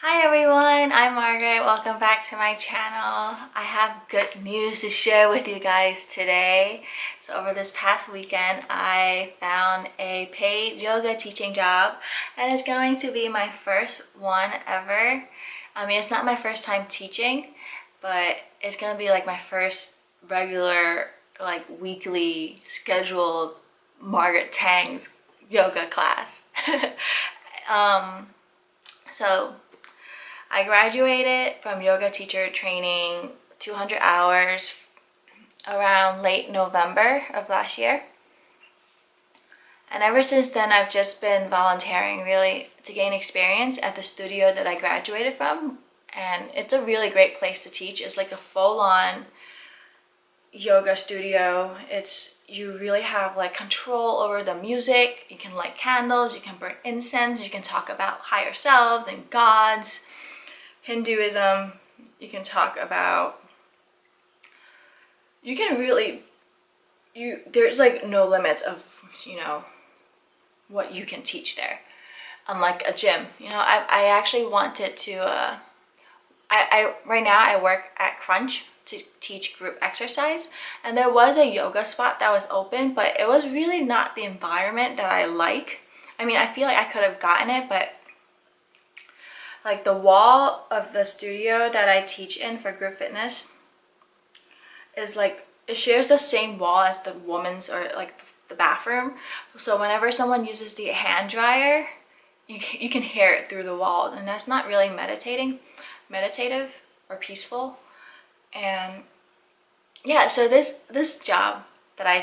Hi everyone, I'm Margaret. Welcome back to my channel. I have good news to share with you guys today. So over this past weekend, I found a paid yoga teaching job and it's going to be my first one ever. I mean, it's not my first time teaching, but it's going to be like my first regular, like weekly scheduled Margaret Tang's yoga class. So I graduated from yoga teacher training 200 hours around late November of last year. And ever since then, I've just been volunteering really to gain experience at the studio that I graduated from. And it's a really great place to teach. It's like a full-on yoga studio. You really have like control over the music. You can light candles, you can burn incense, you can talk about higher selves and gods. Hinduism, you can talk about, there's like no limits of, what you can teach there. Unlike a gym, I actually wanted to, right now I work at Crunch to teach group exercise, and there was a yoga spot that was open, but it was really not the environment that I like. I mean, I feel like I could have gotten it, but like the wall of the studio that I teach in for group fitness is like, it shares the same wall as the woman's or like the bathroom. So whenever someone uses the hand dryer, you can hear it through the wall, and that's not really meditative or peaceful. And yeah, so this job that I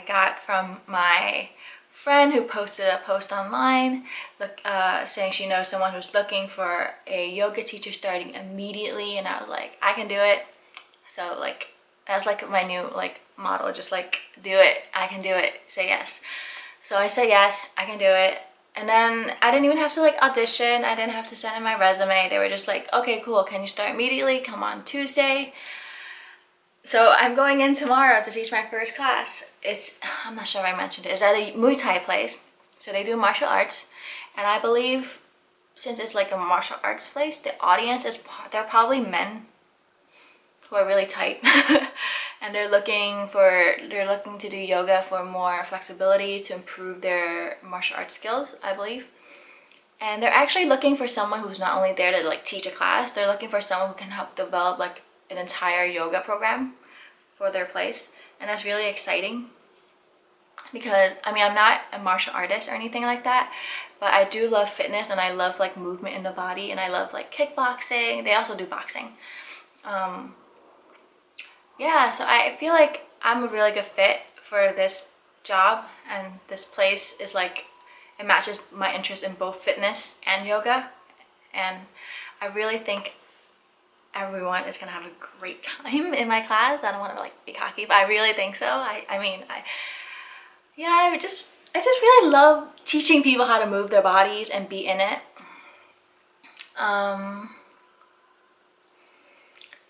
got from my friend who posted a post online saying she knows someone who's looking for a yoga teacher starting immediately, and I was like, I can do it. So like that's like my new like motto, just like do it, I can do it, say yes. So I said yes, I can do it. And then I didn't even have to like audition, I didn't have to send in my resume. They were just like, okay, cool, can you start immediately, come on Tuesday. So I'm going in tomorrow to teach my first class. I'm not sure if I mentioned it, it's at a Muay Thai place. So they do martial arts. And I believe since it's like a martial arts place, the audience they're probably men who are really tight. And they're looking to do yoga for more flexibility to improve their martial arts skills, I believe. And they're actually looking for someone who's not only there to like teach a class, they're looking for someone who can help develop like an entire yoga program for their place. And that's really exciting because I mean, I'm not a martial artist or anything like that, but I do love fitness and I love like movement in the body, and I love like kickboxing. They also do boxing. Yeah, so I feel like I'm a really good fit for this job, and this place is like, it matches my interest in both fitness and yoga, and I really think everyone is gonna have a great time in my class. I don't want to like be cocky, but I really think so. I just really love teaching people how to move their bodies and be in it.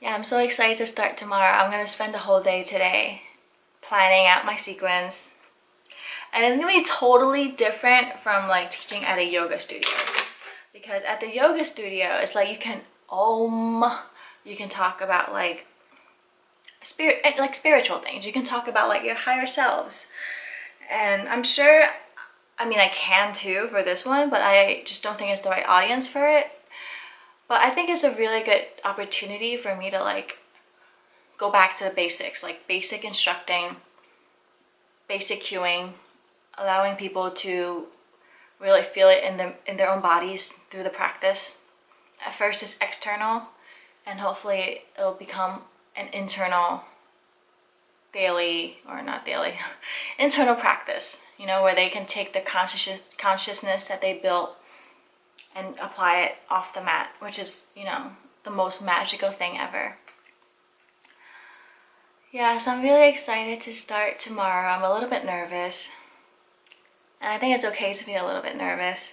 Yeah, I'm so excited to start tomorrow. I'm gonna spend the whole day today planning out my sequence. And it's gonna be totally different from like teaching at a yoga studio. Because at the yoga studio, it's like you can talk about like spiritual things. You can talk about like your higher selves. And I'm sure, I mean, I can too for this one, but I just don't think it's the right audience for it. But I think it's a really good opportunity for me to like go back to the basics, like basic instructing, basic cueing, allowing people to really feel it in their own bodies through the practice. At first it's external, and hopefully it'll become an internal internal practice, where they can take the consciousness that they built and apply it off the mat, which is, the most magical thing ever. Yeah, so I'm really excited to start tomorrow. I'm a little bit nervous, and I think it's okay to be a little bit nervous.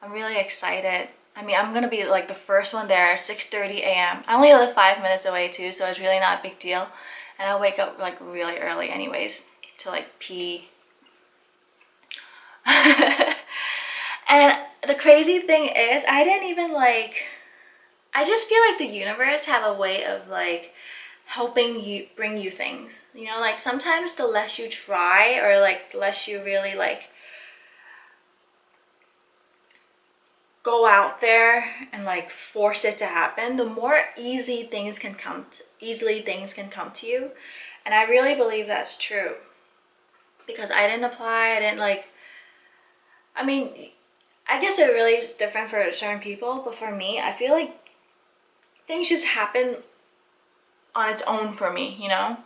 I'm really excited. I mean, I'm gonna be like the first one there, 6:30 a.m. I only live 5 minutes away too, so it's really not a big deal. And I'll wake up like really early anyways to like pee. And the crazy thing is, I didn't even like, I just feel like the universe have a way of like helping you, bring you things, you know, like sometimes the less you try, or like the less you really like go out there and like force it to happen, the more easily things can come to you. And I really believe that's true, because I didn't apply, I didn't like, I mean, I guess it really is different for certain people, but for me, I feel like things just happen on its own for me, you know?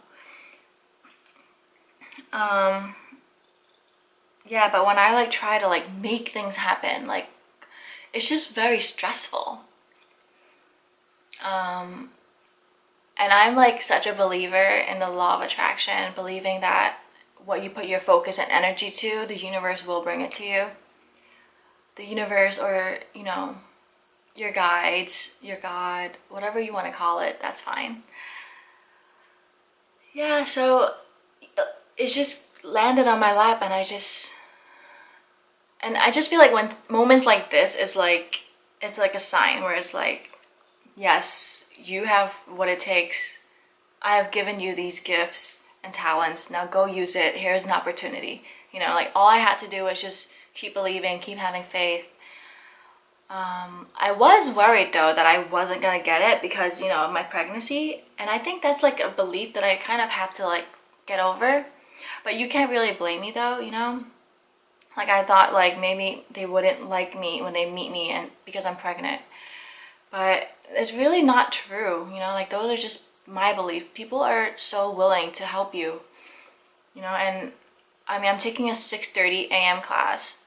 Yeah, but when I like try to like make things happen, like it's just very stressful. And I'm like such a believer in the law of attraction, believing that what you put your focus and energy to, the universe will bring it to you. The universe, or, you know, your guides, your God, whatever you want to call it, that's fine. Yeah, so it just landed on my lap, and I just feel like when moments like this is like, it's like a sign where it's like, yes, you have what it takes. I have given you these gifts and talents. Now go use it. Here's an opportunity. You know, like all I had to do was just keep believing, keep having faith. I was worried though that I wasn't gonna get it because, you know, of my pregnancy. And I think that's like a belief that I kind of have to like get over. But you can't really blame me though, you know? Like I thought like maybe they wouldn't like me when they meet me, and because I'm pregnant. But it's really not true, you know? Like those are just my belief. People are so willing to help you, you know? And I mean, I'm taking a 6:30 a.m. class.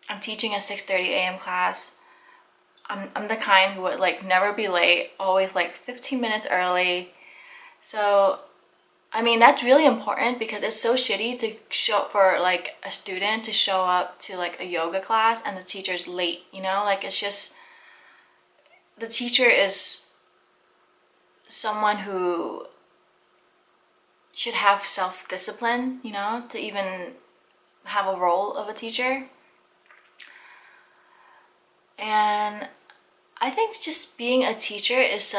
I'm teaching a 6:30 a.m. class. I'm the kind who would like never be late, always like 15 minutes early. So, I mean, that's really important, because it's so shitty to show for like a student to show up to like a yoga class and the teacher's late, you know? Like it's just, the teacher is someone who should have self-discipline, you know, to even have a role of a teacher. And I think just being a teacher is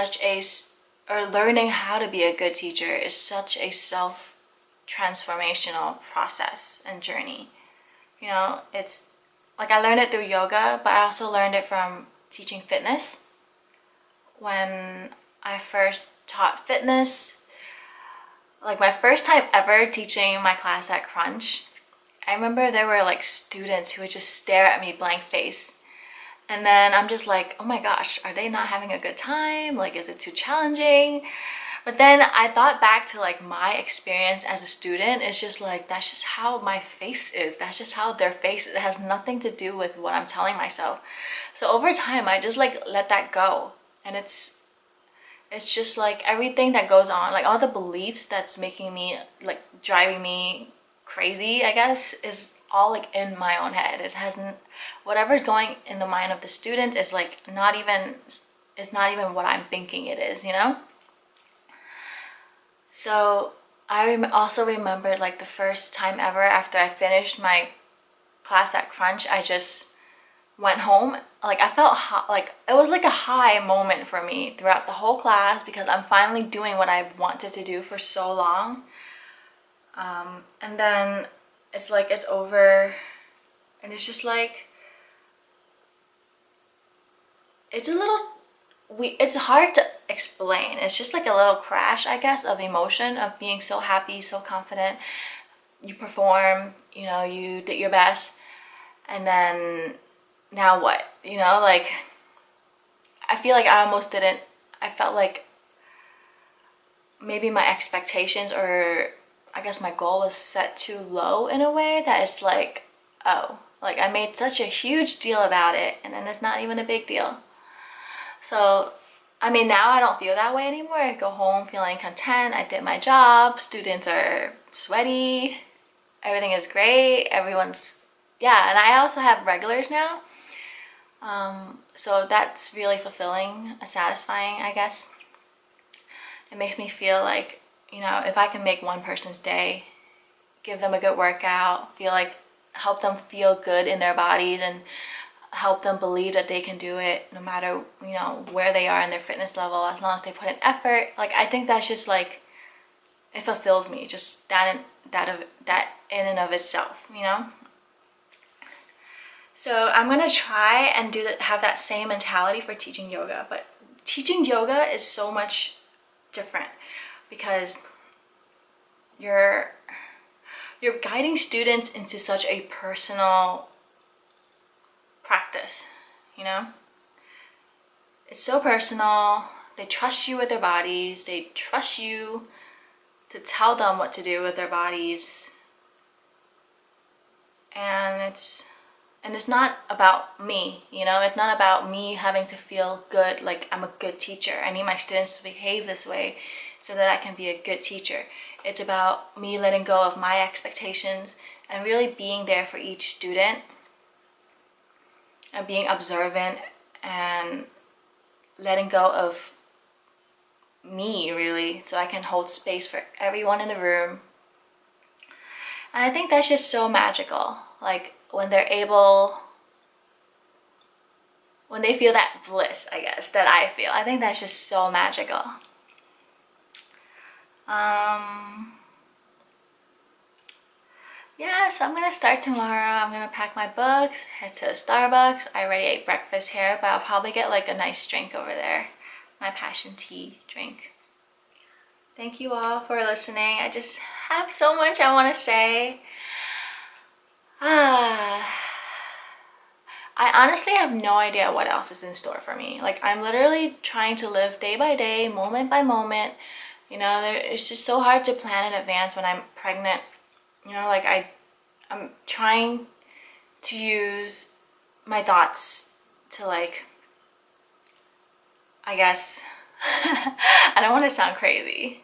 or learning how to be a good teacher is such a self-transformational process and journey. You know, it's like I learned it through yoga, but I also learned it from teaching fitness. When I first taught fitness, like my first time ever teaching my class at Crunch, I remember there were like students who would just stare at me blank face. And then I'm just like, oh my gosh, are they not having a good time? Like, is it too challenging? But then I thought back to like my experience as a student. It's just like, that's just how my face is. That's just how their face is. It has nothing to do with what I'm telling myself. So over time, I just like let that go. And it's just like everything that goes on, like all the beliefs that's making me, like driving me crazy, I guess, is all like in my own head. It hasn't, whatever's going in the mind of the student is like not even what I'm thinking it is, you know? So I also remembered like the first time ever after I finished my class at Crunch, I just went home. Like I felt like it was like a high moment for me throughout the whole class, because I'm finally doing what I wanted to do for so long. And then it's like it's over, and it's just like it's hard to explain. It's just like a little crash, I guess, of emotion, of being so happy, so confident. You perform, you know, you did your best, and then now what? You know, like I feel like I felt like maybe my expectations, or I guess my goal was set too low in a way that it's like, oh, like I made such a huge deal about it, and then it's not even a big deal. So, I mean, now I don't feel that way anymore. I go home feeling content. I did my job. Students are sweaty. Everything is great. Yeah, and I also have regulars now. So that's really fulfilling, satisfying, I guess. It makes me feel like, you know, if I can make one person's day, give them a good workout, help them feel good in their bodies, and help them believe that they can do it no matter, you know, where they are in their fitness level, as long as they put in effort. Like, I think that's just like, it fulfills me, just that in and of itself, you know. So I'm gonna try and have that same mentality for teaching yoga, but teaching yoga is so much different because you're guiding students into such a personal practice, you know? It's so personal. They trust you with their bodies. They trust you to tell them what to do with their bodies. And it's not about me, you know? It's not about me having to feel good, like I'm a good teacher. I need my students to behave this way so that I can be a good teacher. It's about me letting go of my expectations and really being there for each student and being observant and letting go of me, really, so I can hold space for everyone in the room. And I think that's just so magical. Like, when they feel that bliss, I guess, that I feel. I think that's just so magical. Yeah, so I'm gonna start tomorrow. I'm gonna pack my books, head to Starbucks. I already ate breakfast here, but I'll probably get like a nice drink over there. My passion tea drink. Thank you all for listening. I just have so much I want to say. I honestly have no idea what else is in store for me. Like, I'm literally trying to live day by day, moment by moment. You know, it's just so hard to plan in advance when I'm pregnant. You know, like I'm trying to use my thoughts to, like, I guess, I don't want to sound crazy.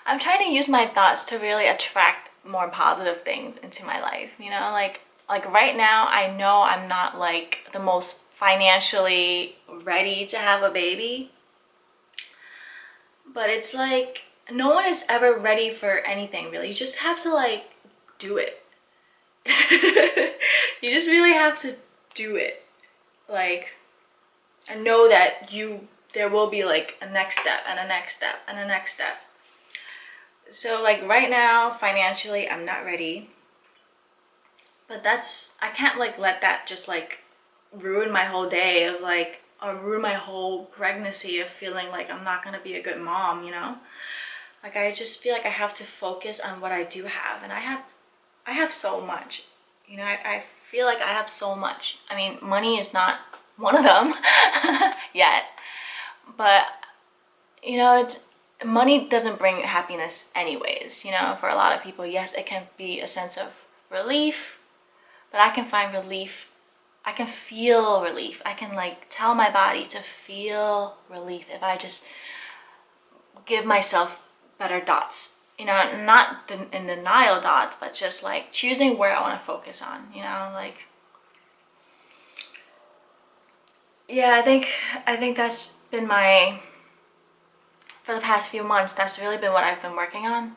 I'm trying to use my thoughts to really attract more positive things into my life, you know? Like right now, I know I'm not like the most financially ready to have a baby, but it's like no one is ever ready for anything, really. You just have to like do it. You just really have to do it, like, and know that there will be like a next step and a next step and a next step. So like right now, financially, I'm not ready, but I can't like let that just like ruin my whole day of like, or ruin my whole pregnancy of feeling like I'm not gonna be a good mom, you know? Like, I just feel like I have to focus on what I do have, and I have so much, you know. I feel like I have so much. I mean, money is not one of them yet, but you know, money doesn't bring happiness anyways, you know. For a lot of people, yes, it can be a sense of relief, but I can find relief, I can feel relief, I can like tell my body to feel relief if I just give myself better dots, you know, not in denial dots, but just like choosing where I want to focus on, you know. Like, yeah, I think that's been for the past few months, that's really been what I've been working on.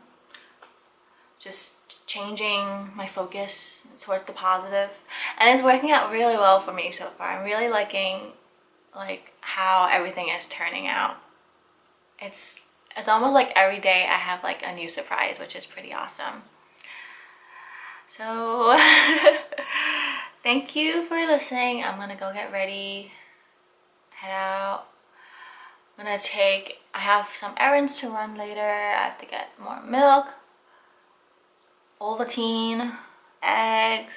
Just changing my focus towards the positive. And it's working out really well for me so far. I'm really liking like how everything is turning out. It's almost like every day I have like a new surprise, which is pretty awesome. So thank you for listening. I'm gonna go get ready, head out. I have some errands to run later. I have to get more milk, Ovaltine, eggs.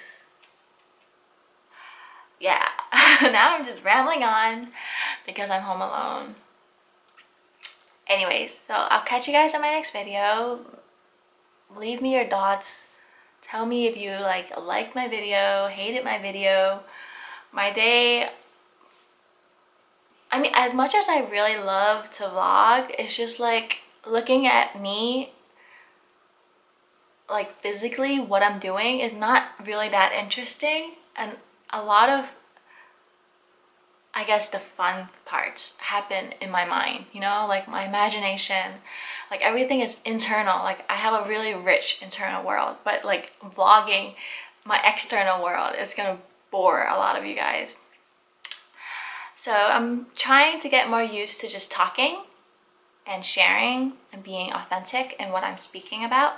Yeah, now I'm just rambling on because I'm home alone. Anyways, so I'll catch you guys in my next video. Leave me your thoughts. Tell me if you liked my video, hated my video. My day, I mean, as much as I really love to vlog, it's just like looking at me, like physically what I'm doing is not really that interesting. And a lot of, I guess, the fun parts happen in my mind, you know, like my imagination, like everything is internal. Like I have a really rich internal world, but like vlogging, my external world is gonna bore a lot of you guys. So I'm trying to get more used to just talking and sharing and being authentic in what I'm speaking about.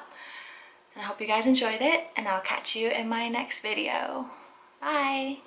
And I hope you guys enjoyed it, and I'll catch you in my next video. Bye!